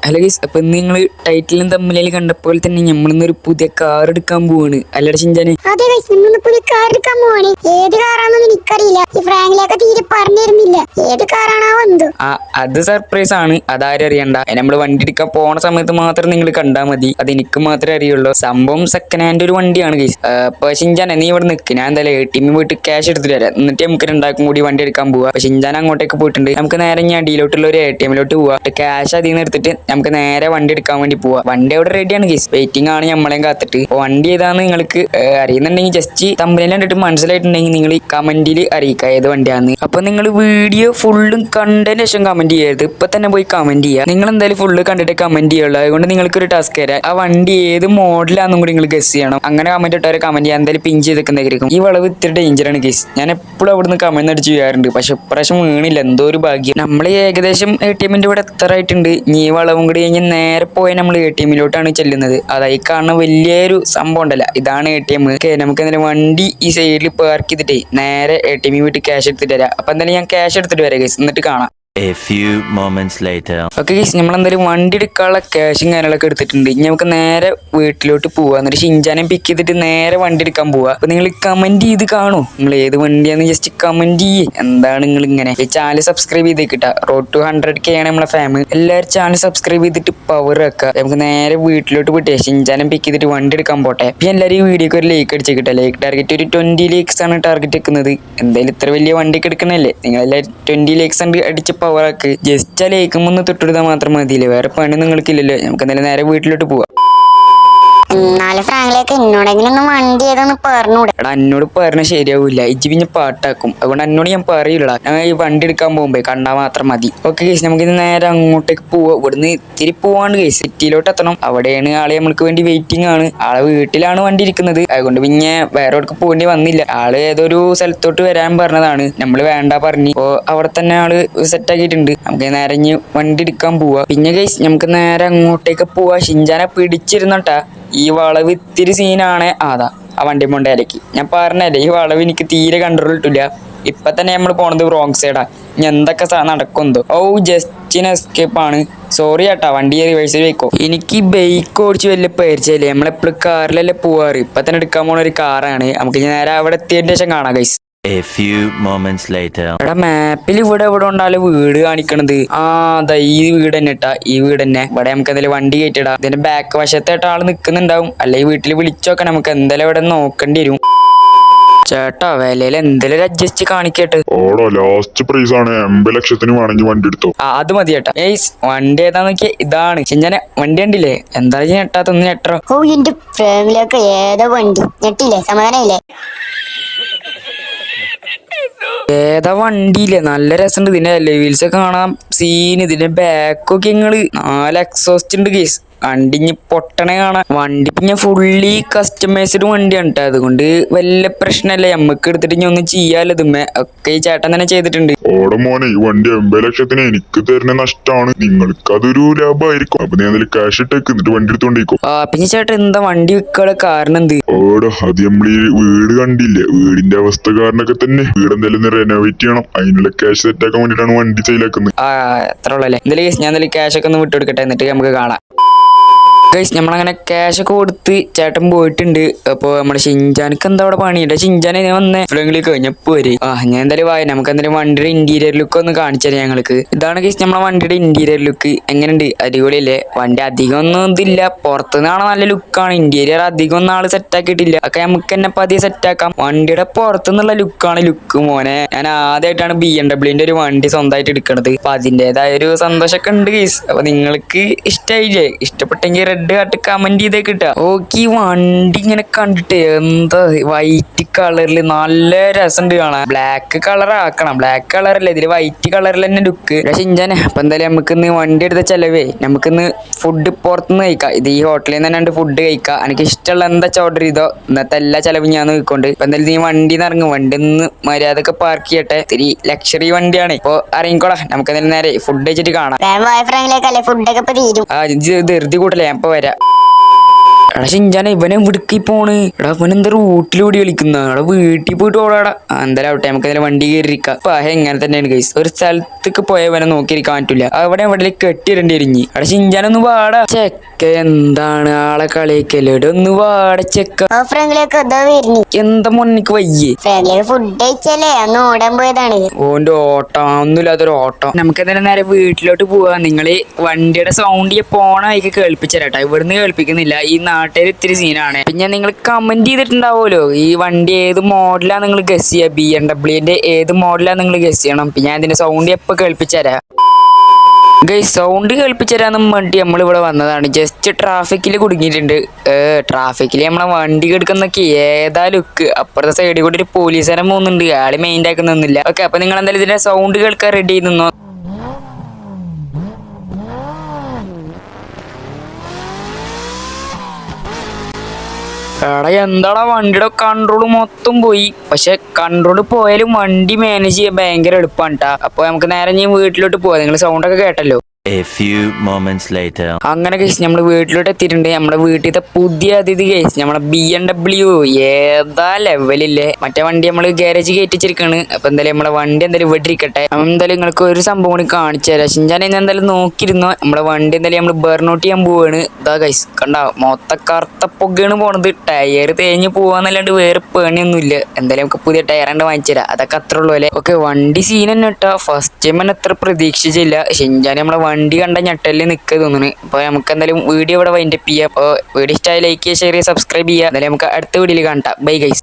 Hello guys, അപ്പൊ നിങ്ങൾ ടൈറ്റിലും തമ്മിലും കണ്ടപ്പോൾ തന്നെ നമ്മളിന്നൊരു പുതിയ കാർ എടുക്കാൻ പോവാണ്. അല്ലട ചിഞ്ചാന്? അതെ ഗൈസ്, നമ്മളിന്ന് പുതിയ കാർ എടുക്കാൻ പോവാണ്. ഏത് കാറാണെന്ന് എനിക്കറിയില്ല. ഈ ഫ്രാങ്കിലൊക്കെ തീരെ പറഞ്ഞിരുന്നില്ല ഏത് കാറാണോ എന്തോ. അത് സർപ്രൈസ് ആണ്, അതാരും അറിയണ്ട. നമ്മൾ വണ്ടി എടുക്കാൻ പോണ സമയത്ത് മാത്രം നിങ്ങൾ കണ്ടാൽ മതി. അത് എനിക്ക് മാത്രമേ അറിയുള്ളൂ. സംഭവം സെക്കൻഡ് ഹാൻഡ് ഒരു വണ്ടിയാണ് ഗൈസ്. അപ്പൊ ചിഞ്ചാനെ നീ ഇവിടെ നിൽക്ക്, ഞാൻ എന്തായാലും ATM പോയിട്ട് ക്യാഷ് എടുത്തിട്ട് വരാം. എന്നിട്ട് നമുക്ക് രണ്ടാക്കും കൂടി വണ്ടി എടുക്കാൻ പോവാ. അപ്പൊ ചിഞ്ചാൻ അങ്ങോട്ടേക്ക് പോയിട്ടുണ്ട്. നമുക്ക് നേരെ ഞാൻ അടിയിലോട്ടുള്ള ഒരു ATM പോവാ. ക്യാഷ് അതിൽ നിന്ന് എടുത്തിട്ട് നമുക്ക് നേരെ വണ്ടി എടുക്കാൻ വേണ്ടി പോവാ. വണ്ടി അവിടെ റെഡിയാണ് ഗൈസ്, വെയിറ്റിംഗ് ആണ് നമ്മളെയും കാത്തിട്ട്. വണ്ടി ഏതാന്ന് നിങ്ങൾക്ക് അറിയുന്നുണ്ടെങ്കിൽ ജസ്റ്റ് തമ്പനയിൽ കണ്ടിട്ട് മനസ്സിലായിട്ടുണ്ടെങ്കിൽ നിങ്ങൾ കമന്റിൽ അറിയിക്കുക ഏത് വണ്ടിയാന്ന്. അപ്പൊ നിങ്ങൾ വീഡിയോ ഫുള്ളും കണ്ടതിന് ശേഷം കമന്റ് ചെയ്യരുത്, ഇപ്പൊ തന്നെ പോയി കമന്റ് ചെയ്യുക. നിങ്ങൾ എന്തായാലും ഫുള്ള് കണ്ടിട്ട് കമന്റ് ചെയ്യുള്ളൂ. അതുകൊണ്ട് നിങ്ങൾക്കൊരു ടാസ്ക് തരാം, ആ വണ്ടി ഏത് മോഡലാണെന്നും കൂടി നിങ്ങൾ ഗസ് ചെയ്യണം. അങ്ങനെ കമന്റ് ഇട്ടവരെ കമന്റ് ചെയ്യാൻ എന്തായാലും പിൻ ചെയ്തിരിക്കുന്നതായിരിക്കും. ഈ വളവ് ഇത്തിരി ഡേഞ്ചറാണ് ഗൈസ്. ഞാൻ എപ്പോഴും അവിടുന്ന് കമന്റ് അടിച്ച് ചെയ്യാറുണ്ട്, പക്ഷെ ഇപ്രാവശ്യം വീണില്ല, എന്തോ ഒരു ഭാഗ്യം. നമ്മൾ ഏകദേശം ATM ഇവിടെ എത്താറായിട്ടുണ്ട്. ഈ വളവും കൂടി കഴിഞ്ഞ് നേരെ പോയി നമ്മൾ ATM ചെല്ലുന്നത്. അതായി കാണുന്ന വലിയൊരു സംഭവം ഉണ്ടല്ല, ഇതാണ് ATM. നമുക്ക് എന്തായാലും വണ്ടി ഈ സൈഡിൽ പാർക്ക് ചെയ്തിട്ടേ നേരെ ATM പോയിട്ട് ക്യാഷ് എടുത്തിട്ട് വരാം. അപ്പൊ എന്തായാലും ഞാൻ ക്യാഷ് എടുത്തിട്ട് വരാം ഗൈസ്, എന്നിട്ട് കാണാം. A few moments later. Okay guys, നമ്മളെന്തായാലും വണ്ടി എടുക്കാനുള്ള ക്യാഷും കാര്യങ്ങളൊക്കെ എടുത്തിട്ടുണ്ട്. ഇനി നമുക്ക് നേരെ വീട്ടിലോട്ട് പോവാ. എന്നിട്ട് ഷിൻജാനെ പിക്ക് ചെയ്തിട്ട് നേരെ വണ്ടി എടുക്കാൻ പോവാ. അപ്പൊ നിങ്ങൾ കമന്റ് ചെയ്ത് കാണൂ, നിങ്ങൾ ഏത് വണ്ടിയാന്ന് ജസ്റ്റ് കമന്റ് ചെയ്യേ. എന്താണ് നിങ്ങൾ ഇങ്ങനെ ഈ ചാനൽ സബ്സ്ക്രൈബ് ചെയ്തേക്കിട്ടാ. റോഡ് ടു 100K ആണ് നമ്മളെ ഫാമിലി. എല്ലാവരും ചാനൽ സബ്സ്ക്രൈബ് ചെയ്തിട്ട് പവർ വെക്കുക. നമുക്ക് നേരെ വീട്ടിലോട്ട് പോയിട്ടേ ഷിൻജാനെ പിക്ക് ചെയ്തിട്ട് വണ്ടി എടുക്കാൻ പോട്ടെ. പിന്നെ എല്ലാവരും ഈ വീഡിയോക്ക് ഒരു ലൈക്ക് അടിച്ചേക്കിട്ടെ. ലൈക്ക് ടാർഗറ്റ് ഒരു 20 ലൈക്സ് ആണ് ടാർഗറ്റ് വെക്കുന്നത്. എന്തായാലും ഇത്ര വലിയ വണ്ടിക്ക് എടുക്കണല്ലേ, നിങ്ങൾ എല്ലാവരും 20 ലൈക്സ് ഉണ്ട് അടിച്ച് പവറാക്ക്. ജസ്റ്റ് ആ ലേക്കുമ്പൊന്ന് തൊട്ടെടുത്താൽ മാത്രം മതിയില്ലേ, വേറെ പണി നിങ്ങൾക്കില്ലല്ലോ. നമുക്ക് എന്തായാലും നേരെ വീട്ടിലോട്ട് പോവാം. എന്നാലും ഫ്രാങ്കിലേക്ക് എന്നോടെങ്കിലും ഒന്ന് വണ്ടി ഏതൊന്ന് പറഞ്ഞൂടെ? എടാ, എന്നോട് പറഞ്ഞാൽ ശരിയാവില്ല, ഇജ്ജ് പിന്നെ പാട്ടാക്കും. അതുകൊണ്ട് എന്നോട് ഞാൻ പറയില്ലടാ. ഞാൻ ഈ വണ്ടി എടുക്കാൻ പോകുമ്പോ കണ്ടാൽ മാത്രം മതി. ഓക്കെ കേസ്, നമുക്ക് നേരെ അങ്ങോട്ടേക്ക് പോവാം. ഇവിടുന്ന് ഇത്തിരി പോവാണ്ട് കേസ്, സിറ്റിയിലോട്ട് എത്തണം. അവിടെയാണ് ആളെ നമ്മൾക്ക് വേണ്ടി വെയിറ്റിംഗ് ആണ്. ആളെ വീട്ടിലാണ് വണ്ടി ഇരിക്കുന്നത്. അതുകൊണ്ട് പിന്നെ വേറെ എവിടേക്ക് പോകേണ്ടി വന്നില്ല. ആള് ഏതൊരു സ്ഥലത്തോട്ട് വരാൻ പറഞ്ഞതാണ്, നമ്മള് വേണ്ട പറഞ്ഞു. അപ്പോ അവിടെ തന്നെ ആള് സെറ്റ് ആക്കിയിട്ടുണ്ട്. നമുക്ക് നേരെ ഇനി വണ്ടി എടുക്കാൻ പോവാ. പിന്നെ കേസ്, നമുക്ക് നേരെ അങ്ങോട്ടേക്ക് പോവാ. ഷിൻജാനെ പിടിച്ചിരുന്നട്ടാ. ഈ വളവ് ഇത്തിരി സീനാണ്. ആ വണ്ടി മൊണ്ടയിലേക്ക് ഞാൻ പറഞ്ഞല്ലേ, ഈ വളവ് എനിക്ക് തീരെ കൺട്രോൾ കിട്ടില്ല. ഇപ്പൊ തന്നെ നമ്മൾ പോണത് റോങ് സൈഡാ. ഇനി എന്തൊക്കെ നടക്കുന്നോ. ജസ്റ്റിന് എസ്കേപ്പ് ആണ്. സോറി ചേട്ടാ, വണ്ടി റിവേഴ്സിൽ വെക്കോ. എനിക്ക് ബൈക്ക് ഓടിച്ച് വലിയ പരിചയമില്ലേ, നമ്മളെപ്പോഴും കാറിലല്ലേ പോവാറ്. ഇപ്പൊ തന്നെ എടുക്കാൻ പോണ ഒരു കാറാണ്. നമുക്ക് നേരെ അവിടെ എത്തിയതിന് ശേഷം കാണാം guys. A few moments later. എടാ, മാപ്പിൽ ഇവിടെ ഉണ്ടാലും വീട് കാണിക്കണത് അതാ ഈ വീട് തന്നെ ഇട്ടാ. ഈ വീട് തന്നെ. ഇവിടെ നമുക്ക് എന്തായാലും വണ്ടി കയറ്റിടാം. ഇതിന്റെ ബാക്ക് വശത്തായിട്ട് ആള് നിൽക്കുന്നുണ്ടാവും. അല്ലെ വീട്ടിൽ വിളിച്ചോക്കെ നമുക്ക് എന്തായാലും ഇവിടെ നോക്കേണ്ടി വരും. ചേട്ടാ, വിലയിൽ എന്തെങ്കിലും അഡ്ജസ്റ്റ് കാണിക്കട്ടെ. ലാസ്റ്റ് പ്രൈസ് ആണ്, 80 ലക്ഷത്തിന് വേണമെങ്കിൽ വണ്ടി എടുത്തോ. അത് മതി ചേട്ടാ. വണ്ടി ഏതാന്ന് നോക്കിയാ ഇതാണ്. ഞാൻ വണ്ടി കണ്ടില്ലേ, എന്താ ഞെട്ടാത്തൊന്ന് ഞെട്ടോ. എന്റെ ഫ്രാങ്കിലൊക്കെ ഏതോ വണ്ടി ഞെട്ടില്ലേ, സമാധാനമില്ലേ? ഏതാ വണ്ടിയില്ലേ, നല്ല രസമുണ്ട്. ഇതിന്റെ വീൽസ് ഒക്കെ കാണാം, സീൻ. ഇതിന്റെ ബാക്കൊക്കെ 4 എക്സോസ്റ്റ് ഉണ്ട് കേസ്. വണ്ടി ഇനി പൊട്ടണേ കാണാം. വണ്ടി പിന്നെ ഫുള്ളി കസ്റ്റമൈസ്ഡ് വണ്ടിയാണ് കേട്ടോ. അതുകൊണ്ട് വല്ല പ്രശ്നമല്ല, നമ്മക്ക് എടുത്തിട്ട് ഇനി ഒന്നും ചെയ്യാലോ. ഇതുമ്മേ ഒക്കെ ഈ ചേട്ടൻ തന്നെ ചെയ്തിട്ടുണ്ട്. ഓടെ മോനെ, ഈ വണ്ടി 80 ലക്ഷത്തിന് എനിക്ക് തരുന്ന നഷ്ടമാണ്, നിങ്ങൾക്ക് അതൊരു ലാഭമായിരിക്കും. അപ്പൊ ഞാൻ ക്യാഷ് ഇട്ടേക്ക്, എന്നിട്ട് വണ്ടി എടുത്തോണ്ടിരിക്കും. പിന്നെ ചേട്ടൻ എന്താ വണ്ടി വിൽക്കാനുള്ള കാരണം എന്ത്? അത് നമ്മളീ വീട് കണ്ടില്ലേ, വീടിന്റെ അവസ്ഥ കാരണമൊക്കെ തന്നെ വീട് എന്തായാലും റെനോവേറ്റ് ചെയ്യണം. അതിനുള്ള ക്യാഷ് സെറ്റ് ആക്കാൻ വേണ്ടിട്ടാണ് വണ്ടി സെയിലാക്കുന്നത്. എത്ര ഉള്ളല്ലേ. എന്തായാലും ഞാൻ എന്തായാലും ക്യാഷ് ഒക്കെ ഒന്ന് വിട്ടുകൊടുക്കട്ടെ, എന്നിട്ട് നമുക്ക് കാണാം. ഗൈസ്, നമ്മളങ്ങനെ ക്യാഷ് ഒക്കെ കൊടുത്ത് ചേട്ടൻ പോയിട്ടുണ്ട്. അപ്പൊ നമ്മുടെ ഷിൻജാനക്ക് എന്താ അവിടെ പണിയുണ്ട്? ഷിൻജാനെ വന്ന് ഫ്രണ്ടിൽ കഴിഞ്ഞപ്പോ വരെ ഞാൻ എന്തായാലും നമുക്ക് എന്തായാലും വണ്ടിയുടെ ഇന്റീരിയർ ലുക്ക് ഒന്ന് കാണിച്ചു തരാം ഞങ്ങൾക്ക്. ഇതാണ് ഗൈസ് നമ്മളെ വണ്ടിയുടെ ഇന്റീരിയർ ലുക്ക്. എങ്ങനെയുണ്ട്? അടിപൊളിയല്ലേ? വണ്ടി അധികം ഒന്നും ഇതില്ല, പുറത്തുനിന്നാണ് നല്ല ലുക്കാണ്. ഇന്റീരിയർ അധികം ഒന്നും ആള് സെറ്റ് ആക്കിയിട്ടില്ല. ഒക്കെ നമുക്ക് തന്നെ പതിയെ സെറ്റ് ആക്കാം. വണ്ടിയുടെ പുറത്തുനിന്നുള്ള ലുക്കാണ് ലുക്ക് മോനെ. ഞാൻ ആദ്യമായിട്ടാണ് BMW ഒരു വണ്ടി സ്വന്തമായിട്ട് എടുക്കണത്. അപ്പൊ അതിൻ്റെതായ ഒരു സന്തോഷമൊക്കെ ഉണ്ട് ഗൈസ്. അപ്പൊ നിങ്ങൾക്ക് ഇഷ്ടമായില്ലേ? ഇഷ്ടപ്പെട്ടെങ്കിൽ റെഡ് കാട്ട് കമന്റ് ചെയ്തേ കിട്ടുക. ഓക്കെ, വണ്ടി ഇങ്ങനെ കണ്ടിട്ട് എന്താ വൈറ്റ് കളറിൽ നല്ല രസമുണ്ട് കാണാൻ. ബ്ലാക്ക് കളർ ആക്കണം. ബ്ലാക്ക് കളറല്ലേ, ഇതില് വൈറ്റ് കളറിൽ തന്നെ ലുക്ക്. പക്ഷെ ഇഞ്ചാനെ അപ്പൊ എന്തായാലും നമുക്കിന്ന് വണ്ടി എടുത്ത ചെലവേ നമുക്കിന്ന് ഫുഡ് പുറത്തുനിന്ന് കഴിക്കാം. ഇത് ഈ ഹോട്ടലിൽ നിന്ന് തന്നെ ഫുഡ് കഴിക്കാം. എനിക്ക് ഇഷ്ടമുള്ള എന്താ ഓർഡർ ചെയ്തോ. ഇന്നത്തെ എല്ലാ ചെലവും ഞാൻ നോക്കിക്കൊണ്ട്. ഇപ്പൊ എന്തായാലും നീ വണ്ടി ഇറങ്ങും. വണ്ടി ഒന്ന് മര്യാദക്ക് പാർക്ക് ചെയ്യട്ടെ. ഇത്തിരി ലക്ഷറി വണ്ടിയാണ്. ഇപ്പൊ ഇറങ്ങിക്കോളാം. നമുക്ക് എന്തായാലും നേരെ ഫുഡ് കഴിച്ചിട്ട് കാണാം. ഫുഡൊക്കെ തീരും. ധൃതി കൂട്ടല്ലേ, ഞാൻ ഇപ്പൊ വരാം. എടാ ഷിൻജാനെ ഇവനെ ഇവിടേക്ക് പോണ്. എടാ ഇവനെന്താ റൂട്ടിലൂടെ കളിക്കുന്ന. എടാ വീട്ടിൽ പോയിട്ട് ഓടാടാ. എന്തായാലും ആവട്ടെ, നമുക്ക് അതിൽ വണ്ടി കയറിയിരിക്കാം. അപ്പൊ എങ്ങനെ തന്നെയാണ് ഗൈസ്, ഒരു സ്ഥലത്തേക്ക് പോയവനെ നോക്കിയിരിക്കാൻ പറ്റില്ല. അവിടെ എവിടെ കെട്ടിയിടേണ്ടി എരിഞ്ഞി. എടാ ഷിൻജാനൊന്ന് വാടാ. ചെക്ക എന്താണ് ആളെ കളിക്കല്ലേ. ഒന്ന് വാട ചെക്ക. ഫ്രണ്ടിലേക്ക് എന്താ വരുന്നു? എന്താ മോനിക്ക് വയ്യേ? ഫ്രണ്ടിലേക്ക് ഫുഡ് കഴിച്ചല്ലേ അന്ന് ഓടാൻ പോയതാണ്. ഓന്റെ ഓട്ടം ഒന്നുമില്ലാത്തൊരു ഓട്ടം. നമുക്ക് എന്തായാലും നേരെ വീട്ടിലോട്ട് പോവാ. നിങ്ങള് വണ്ടിയുടെ സൗണ്ട് പോണ വഴിക്ക് കേൾപ്പിച്ചേരാട്ടോ. ഇവിടുന്ന് കേൾപ്പിക്കുന്നില്ല. ഈ നാട്ടിൽ ഇത്തിരി സീനാണ്. പിന്നെ നിങ്ങൾ കമന്റ് ചെയ്തിട്ടുണ്ടാവുമല്ലോ ഈ വണ്ടി ഏത് മോഡലാ നിങ്ങൾ ഗസ് ചെയ്യുക. BMW ഏത് മോഡലാ നിങ്ങൾ ഗസ് ചെയ്യണം. പിന്നെ ഞാൻ ഇതിന്റെ സൗണ്ട് എപ്പോ കേൾപ്പിച്ചേരാ. ഗൈസ് സൗണ്ട് കേൾപ്പിച്ചരാന്നും വേണ്ടി നമ്മളിവിടെ വന്നതാണ്. ജസ്റ്റ് ട്രാഫിക്കിൽ കുടുങ്ങിയിട്ടുണ്ട്. ട്രാഫിക്കിൽ നമ്മളെ വണ്ടി എടുക്കുന്നൊക്കെ ഏതാ ലുക്ക്. അപ്പുറത്തെ സൈഡിൽ കൂടി ഒരു പോലീസുകാരൻ പോകുന്നുണ്ട്. ആള് മെയിൻ ആക്കുന്നൊന്നുമില്ല. ഓക്കെ, അപ്പൊ നിങ്ങൾ എന്തായാലും ഇതിന്റെ സൗണ്ട് കേൾക്കാൻ റെഡി ചെയ്യുന്നോ. എടാ എന്താടാ വണ്ടിയുടെ കൺട്രോൾ മൊത്തം പോയി. പക്ഷെ കൺട്രോൾ പോയാലും വണ്ടി മാനേജ് ചെയ്യാൻ ഭയങ്കര എളുപ്പമാണ് കേട്ടാ. അപ്പൊ നമുക്ക് നേരെ ഞാൻ വീട്ടിലോട്ട് പോവാം. നിങ്ങൾ സൗണ്ട് ഒക്കെ കേട്ടല്ലോ. A few moments later. അങ്ങനെ കേസ് നമ്മൾ വീട്ടിലോട്ട് എത്തിയിട്ടുണ്ട്. നമ്മുടെ വീട്ടിലത്തെ പുതിയ അതിഥി കേസ് നമ്മളെ BMW ഏതാ ലെവലില്ലേ. മറ്റേ വണ്ടി നമ്മൾ ഗാരേജ് കയറ്റിച്ചിരിക്കാണ്. അപ്പൊ എന്തായാലും നമ്മളെ വണ്ടി എന്തായാലും ഇവിടെ ഇരിക്കട്ടെ. എന്തായാലും നിങ്ങൾക്ക് ഒരു സംഭവം കൂടി കാണിച്ചു തരാം. ഷിൻജാൻ എന്തായാലും നോക്കിയിരുന്നോ. നമ്മുടെ വണ്ടി എന്തായാലും നമ്മൾ ബേർണൗട്ട് ചെയ്യാൻ പോവാണ്. ഇതാ ഗൈസ് കണ്ട മൊത്ത കറുത്ത പുകയാണ് പോണത്. ടയർ തേഞ്ഞ് പോവാന്നല്ലാണ്ട് വേറെ പേണിയൊന്നുമില്ല. എന്തായാലും നമുക്ക് പുതിയ ടയർ വാങ്ങിച്ചു തരാം. അതൊക്കെ അത്ര ഉള്ളൂ അല്ലേ. ഓക്കെ, വണ്ടി സീൻ തന്നെ ഇട്ടാ. ഫസ്റ്റ് ടൈം തന്നെ അത്ര പ്രതീക്ഷിച്ചില്ല. ഷിൻജാൻ നമ്മളെ വണ്ടി കണ്ട ഞെട്ടലിൽ നിൽക്കുക തോന്നുന്നു. അപ്പോൾ നമുക്ക് എന്തായാലും വീഡിയോ ഇവിടെ വൈൻഡപ്പ് ചെയ്യാം. അപ്പോൾ വീഡിയോ ഇഷ്ടമായി ലൈക്ക് ചെയ്യുക, ഷെയർ ചെയ്യുക, സബ്സ്ക്രൈബ് ചെയ്യുക. എന്തായാലും നമുക്ക് അടുത്ത വീഡിയോയിൽ കാണാം. Bye guys.